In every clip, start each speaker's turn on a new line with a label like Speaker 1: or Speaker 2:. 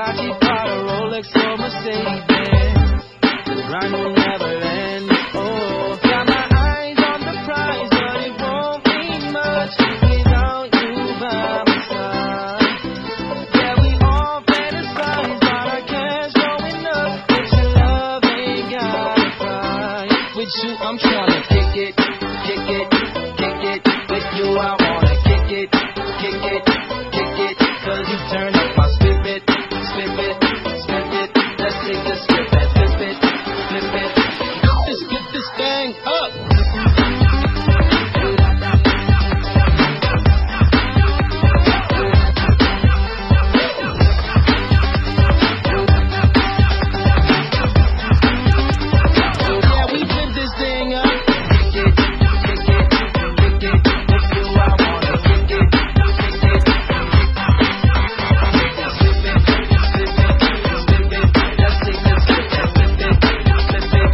Speaker 1: Versace, Prada, Rolex, or Mercedes. The grind will never end. Oh, got my eyes on the prize, but it won't mean much without you by my side. Yeah, we all fantasize about our cash going up, but your love ain't got a price. With you, I'm tryna kick it, kick it, kick it. With you, I wanna kick it, kick it, kick it. 'Cause you turn up my spirit, spirit, spirit. Let's take a skip and flip it, flip it. Let's get this thing up. Yeah, we flip this thing up. Kick it, kick it, kick it. With you, I wanna kick it, kick it. Flip it, flip it, flip it. Let's take a skip and flip it, flip it.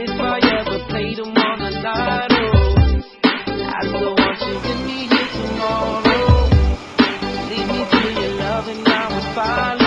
Speaker 1: If I ever played them on the lotto, I still want you with me here tomorrow. Lead me to your love and I will follow.